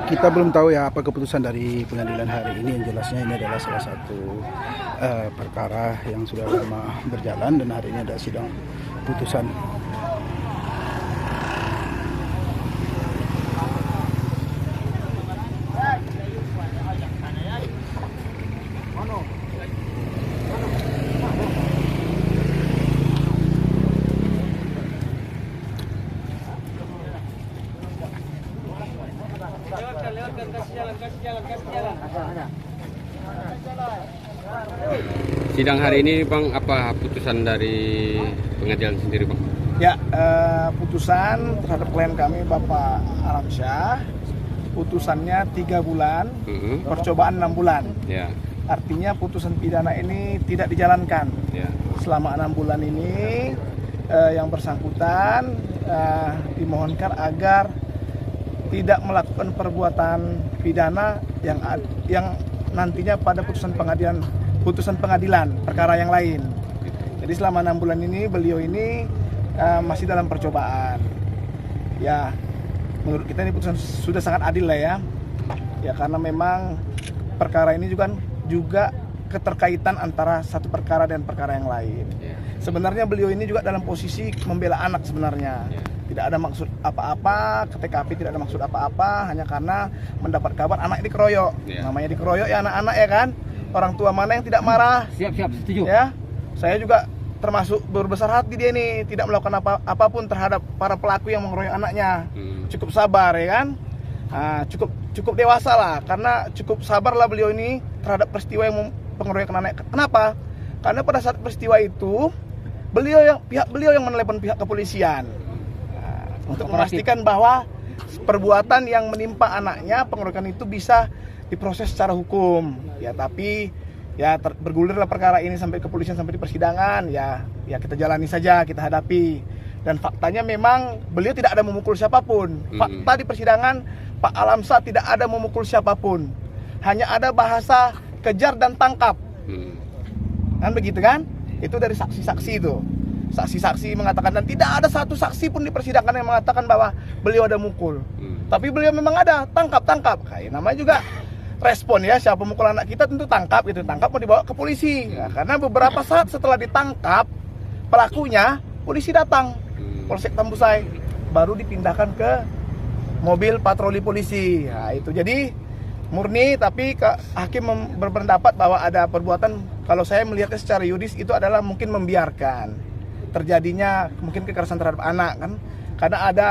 Kita belum tahu ya apa keputusan dari pengadilan hari ini. Yang jelasnya ini adalah salah satu perkara yang sudah lama berjalan dan hari ini ada sidang putusan. Sidang hari ini Bang, apa putusan dari pengadilan sendiri Bang? Ya, putusan terhadap klien kami Bapak Alamsyah, putusannya 3 bulan, percobaan 6 bulan. Ya. Artinya putusan pidana ini tidak dijalankan. Ya. Selama 6 bulan ini yang bersangkutan dimohonkan agar tidak melakukan perbuatan pidana yang nantinya pada putusan pengadilan perkara yang lain. Jadi selama 6 bulan ini beliau ini masih dalam percobaan. Ya, menurut kita ini putusan sudah sangat adil lah ya. Ya, karena memang perkara ini juga keterkaitan antara satu perkara dan perkara yang lain. Sebenarnya beliau ini juga dalam posisi membela anak sebenarnya. Tidak ada maksud apa-apa, ke TKP tidak ada maksud apa-apa, hanya karena mendapat kabar anak dikeroyok. Namanya dikeroyok ya anak-anak ya kan. Orang tua mana yang tidak marah? Siap, setuju. Ya, saya juga termasuk berbesar hati dia nih, tidak melakukan apapun terhadap para pelaku yang mengeroyok anaknya. Cukup sabar ya kan? Cukup dewasa lah, karena cukup sabar lah beliau ini terhadap peristiwa yang pengeroyokan anak. Kenapa? Karena pada saat peristiwa itu pihak beliau yang menelepon pihak kepolisian untuk memastikan bahwa perbuatan yang menimpa anaknya, pengeroyokan itu bisa diproses secara hukum. Ya, tapi ya bergulirlah perkara ini sampai kepolisian, sampai di persidangan. Ya kita jalani saja, kita hadapi. Dan faktanya memang beliau tidak ada memukul siapapun. Fakta di persidangan Pak Alamsyah tidak ada memukul siapapun. Hanya ada bahasa kejar dan tangkap. Kan begitu kan? Itu dari saksi-saksi itu. Saksi-saksi mengatakan, dan tidak ada satu saksi pun di persidangan yang mengatakan bahwa beliau ada mukul. Tapi beliau memang ada tangkap. Kayak namanya juga respon ya, siapa mukul anak kita tentu tangkap gitu. Tangkap mau dibawa ke polisi. Ya, karena beberapa saat setelah ditangkap pelakunya, polisi datang. Polsek Tambusai baru dipindahkan ke mobil patroli polisi. Nah, itu jadi murni, tapi hakim berpendapat bahwa ada perbuatan, kalau saya melihatnya secara yuridis itu adalah mungkin membiarkan terjadinya mungkin kekerasan terhadap anak kan, karena ada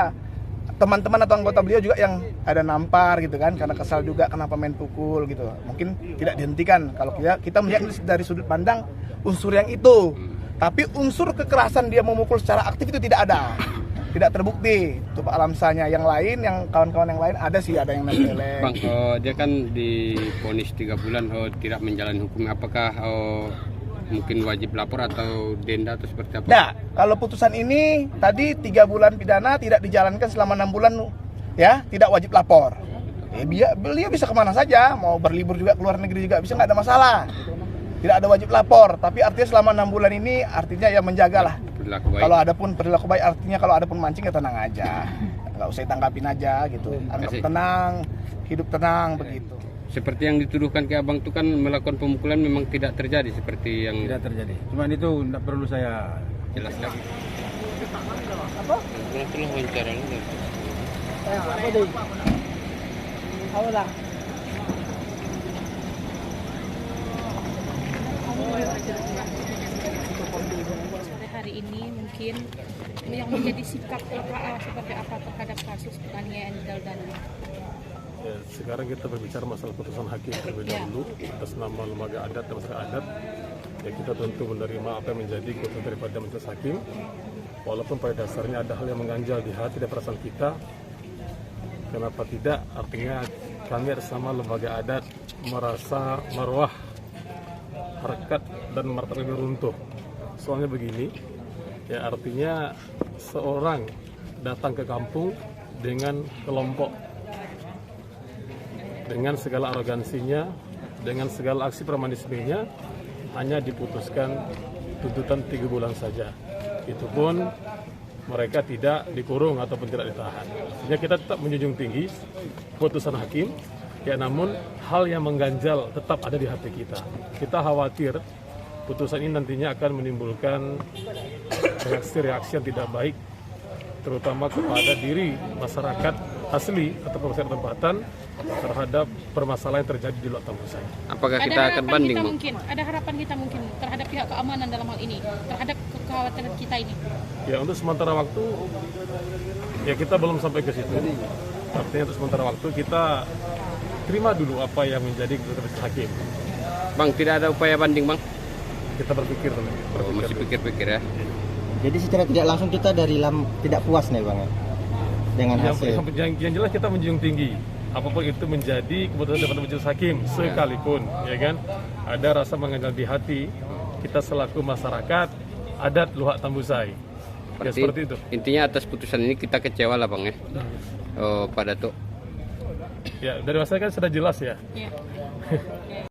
teman-teman atau anggota beliau juga yang ada nampar gitu kan, karena kesal juga kenapa main pukul gitu, mungkin tidak dihentikan. Kalau kita melihat dari sudut pandang unsur yang itu, tapi unsur kekerasan dia memukul secara aktif itu tidak ada, tidak terbukti. Itu Pak Alamsyahnya. Yang lain, yang kawan-kawan yang lain ada sih, ada yang nempelek. Bang, dia kan divonis 3 bulan tidak menjalani hukum. Apakah mungkin wajib lapor atau denda atau seperti apa? Nah, kalau putusan ini tadi 3 bulan pidana tidak dijalankan selama 6 bulan ya, tidak wajib lapor. Beliau bisa kemana saja, mau berlibur juga, keluar negeri juga bisa, nggak ada masalah. Tidak ada wajib lapor, tapi artinya selama 6 bulan ini artinya ya menjagalah Perilaku baik. Kalau ada pun perilaku baik artinya kalau ada pun mancing ya tenang aja, nggak usah ditanggapin aja gitu. Anggap Kasih. tenang, hidup tenang begitu. Seperti yang dituduhkan ke abang itu kan melakukan pemukulan memang tidak terjadi seperti yang Tidak terjadi. Cuman itu tidak perlu saya jelaskan. Apa? Itulah wawancara lu. Apa deh? Apa lah? Sore hari ini mungkin yang menjadi sikap LKA seperti apa terhadap kasus penganiayaan di Daldana. Ya, sekarang kita berbicara masalah putusan hakim terlebih dahulu atas nama lembaga adat dan masyarakat adat. Ya, kita tentu menerima apa yang menjadi keputusan daripada majelis hakim. Walaupun pada dasarnya ada hal yang mengganjal di hati dan perasaan kita. Kenapa tidak? Artinya kami atas nama lembaga adat merasa marwah, harkat dan martabat kami runtuh. Soalnya begini, ya artinya seorang datang ke kampung dengan kelompok, dengan segala arogansinya, dengan segala aksi premanismenya, hanya diputuskan tuntutan 3 bulan saja. Itu pun mereka tidak dikurung ataupun tidak ditahan. Artinya kita tetap menjunjung tinggi putusan hakim, ya namun hal yang mengganjal tetap ada di hati kita. Kita khawatir putusan ini nantinya akan menimbulkan reaksi-reaksi yang tidak baik, terutama kepada diri masyarakat asli atau masyarakat tempatan terhadap permasalahan yang terjadi di luar Tambusai. Apakah kita akan banding, Bang? Ada harapan kita mungkin terhadap pihak keamanan dalam hal ini, terhadap kekhawatiran kita ini. Ya untuk sementara waktu, ya kita belum sampai ke situ. Artinya untuk sementara waktu kita terima dulu apa yang menjadi keputusan hakim. Bang, tidak ada upaya banding, Bang? Kita berpikir dulu. Oh, masih pikir-pikir ya. Jadi secara tidak langsung kita dari tidak puas nih Bang ya dengan hasil. Yang jelas kita menjunjung tinggi apapun itu menjadi keputusan daripada majelis hakim sekalipun, ya kan ada rasa mengganjal di hati kita selaku masyarakat adat Luhak Tambusai. Ya Berarti seperti itu. intinya atas putusan ini kita kecewa lah, Bang ya. Oh, pada tuh. Ya dari masyarakat kan sudah jelas ya. Ya.